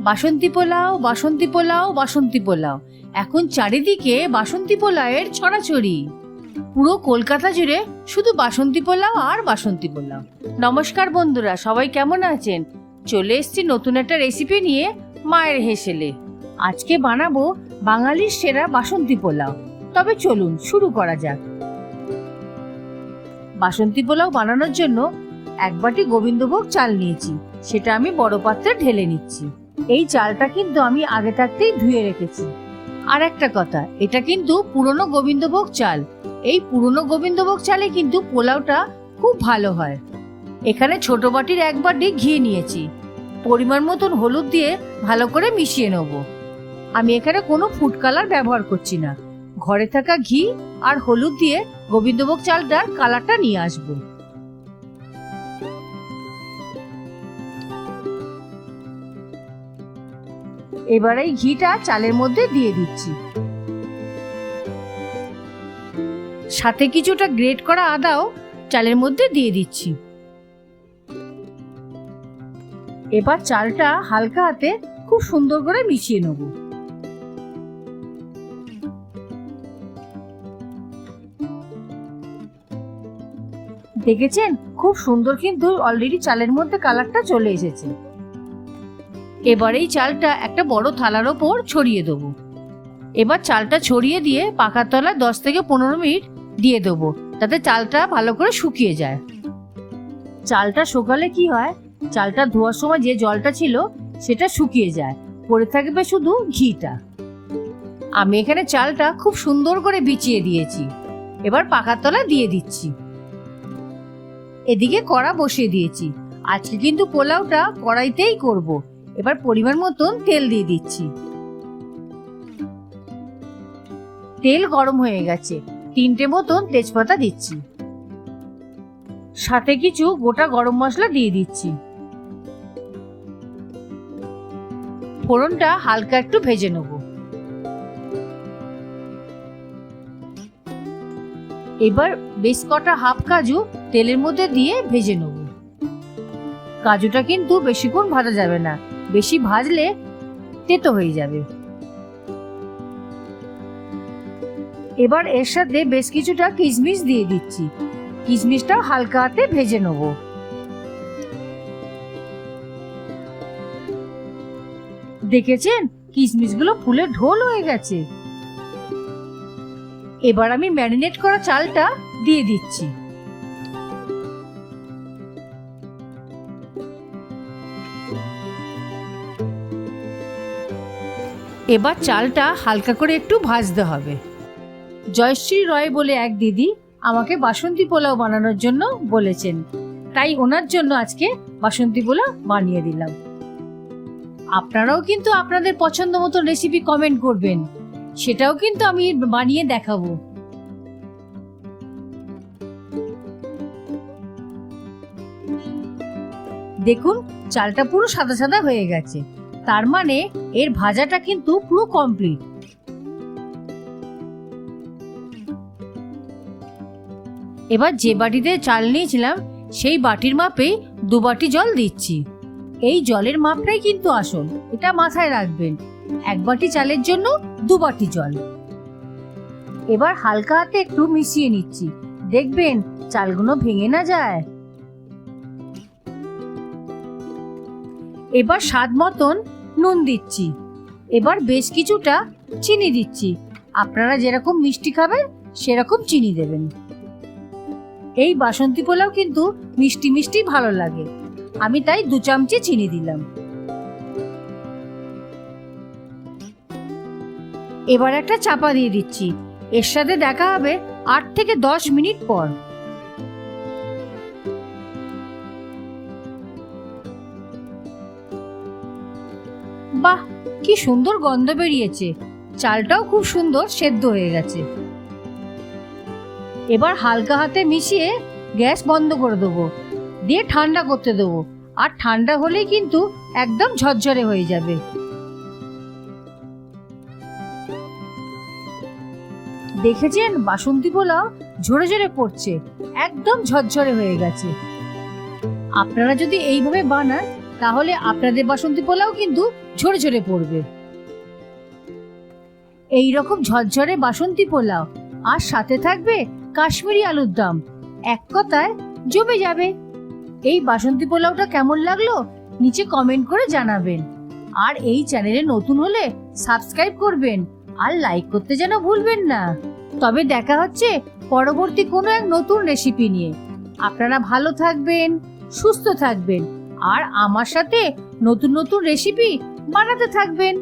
বাসন্তী পোলাও, বাসন্তী পোলাও, বাসন্তী পোলাও। এখন চারিদিকে বাসন্তী পোলাওয়ের ছড়াছড়ি। পুরো কলকাতা জুড়ে শুধু বাসন্তী পোলাও আর বাসন্তী পোলাও। নমস্কার বন্ধুরা, সবাই কেমন আছেন? চলে এসেছি নতুন একটা রেসিপি নিয়ে, মায়ের হেসেলে। আজকে বানাবো বাঙালির সেরা বাসন্তী পোলাও। তবে চলুন শুরু করা যাক। বাসন্তী পোলাও বানানোর জন্য 1 বাটি গোবিন্দভোগ চাল নিয়েছি, সেটা আমি বড় পাত্রে ঢেলে নিচ্ছি। এই চালটা কিন্তু আমি আগে থাকতেই ধুয়ে রেখেছি। আর একটা কথা, এটা কিন্তু পুরনো গোবিন্দভোগ চাল। এই পুরনো গোবিন্দভোগ চালে কিন্তু পোলাওটা খুব ভালো হয়। এখানে ছোট বাটির 1 বাটি ঘি নিয়েছি। পরিমাণ মতন হলুদ দিয়ে ভালো করে মিশিয়ে নেব। আমি এখানে কোনো ফুড কালার ব্যবহার করছি না। ঘরে থাকা ঘি আর হলুদ দিয়ে গোবিন্দভোগ চালটার কালারটা নিয়ে আসবো। এবার এই ঘিটা চালের মধ্যে দিয়ে দিচ্ছি। সাথে কিছুটা গ্রেট করা আদাও চালের মধ্যে দিয়ে দিচ্ছি। এবার চালটা হালকা হাতে খুব সুন্দর করে মিশিয়ে নেব। দেখেছেন, খুব সুন্দর কিন্তু অলরেডি চালের মধ্যে কালারটা চলে এসেছে। এবার এই চালটা একটা বড় থালার ওপর ছড়িয়ে দেবো। এবার চালটা ছড়িয়ে দিয়ে পাখার তলায় 10 থেকে 15 মিনিট দিয়ে দেবো, যাতে চালটা ভালো করে শুকিয়ে যায়। চালটা শুকালে কি হয়, চালটা ধোয়ার সময় যে জলটা ছিল সেটা শুকিয়ে যায়, পড়ে থাকবে শুধু ঘিটা। আমি এখানে চালটা খুব সুন্দর করে বিছিয়ে দিয়েছি। এবার পাখার তলায় দিয়ে দিচ্ছি। এদিকে কড়া বসিয়ে দিয়েছি। আজকে কিন্তু পোলাওটা কড়াইতেই করব। এবার পরিমাণ মতন তেল দিয়ে দিচ্ছি। তেল গরম হয়ে গেছে। 3টে মতন তেজপাতা দিচ্ছি। সাথে কিছু গোটা গরম মশলা দিয়ে দিচ্ছি। ফোড়নটা হালকা একটু ভেজে নেব। এবার বেশ কটা হাফ কাজু তেলের মধ্যে দিয়ে ভেজে নেব। কাজুটা কিন্তু বেশিক্ষণ ভাজা যাবে না, বেশি ভাজলে তেতো হয়ে যাবে। এবার এর সাথে বেশ কিছুটা কিশমিশ দিয়ে দিচ্ছি। কিশমিশটাও হালকা হাতে ভেজে নেব। দেখেছেন, কিশমিশগুলো ফুলে ঢোল হয়ে গেছে। এবার আমি ম্যারিনেট করা চালটা দিয়ে দিচ্ছি। এবার চালটা হালকা করে একটু ভাজতে হবে। জয়শ্রী রয় বলে এক দিদি আমাকে বাসন্তী পোলাও বানানোর জন্য বলেছেন, তাই ওনার জন্য আজকে বাসন্তী পোলাও বানিয়ে দিলাম। আপনারাও কিন্তু আপনাদের পছন্দ মতো রেসিপি কমেন্ট করবেন, সেটাও কিন্তু আমি বানিয়ে দেখাবো। দেখুন, চালটা পুরো সাদা সাদা হয়ে গেছে, তার মানে এর ভাজাটা কিন্তু পুরো কমপ্লিট। এবার যে বাটিতে চাল নিয়েছিলাম সেই বাটির মাপেই 2 বাটি জল দিচ্ছি। এই জলের মাপটাই কিন্তু আসল, এটা মাথায় রাখবেন। 1 বাটি চালের জন্য 2 বাটি জল। এবার হালকা হাতে একটু মিশিয়ে নিচ্ছি, দেখবেন চালগুলো ভেঙে না যায়। এবার স্বাদ মতন নুন দিচ্ছি। এবার বেশ কিছুটা চিনি দিচ্ছি। আপনারা যেরকম মিষ্টি খাবেন সেরকম চিনি দেবেন। এই বাসন্তী পোলাও কিন্তু মিষ্টি মিষ্টি ভালো লাগে, আমি তাই 2 চামচে চিনি দিলাম। এবার একটা চাপা দিয়ে দিচ্ছি। এর সাথে দেখা হবে 8 থেকে 10 মিনিট পর। বাহ, কি সুন্দর গন্ধ বেরিয়েছে। চালটাও খুব সুন্দর সেদ্ধ হয়ে গেছে। এবার হালকা হাতে মিশিয়ে গ্যাস বন্ধ করে দেবো, দিয়ে ঠান্ডা করতে দেবো। আর ঠান্ডা হলেই কিন্তু একদম ঝরঝরে হয়ে যাবে। দেখেছেন, বাসন্তী পোলাও ঝরে ঝরে পড়ছে, একদম ঝরঝরে হয়ে গেছে। আপনারা যদি এইভাবে বানান তাহলে আপনাদের বাসন্তী পোলাও কিন্তু ঝরে ঝরে পড়বে। এই রকম ঝরঝরে বাসন্তী পোলাও আর সাথে থাকবে কাশ্মীরি আলুর দম, এক কথায় জমে যাবে। এই বাসন্তী পোলাওটা কেমন লাগলো নিচে কমেন্ট করে জানাবেন। আর এই চ্যানেলে নতুন হলে সাবস্ক্রাইব করবেন আর লাইক করতে যেন ভুলবেন না। তবে দেখা হচ্ছে পরবর্তী কোনো এক নতুন রেসিপি নিয়ে। আপনারা ভালো থাকবেন, সুস্থ থাকবেন আর আমার সাথে নতুন নতুন রেসিপি বানাতে থাকবেন।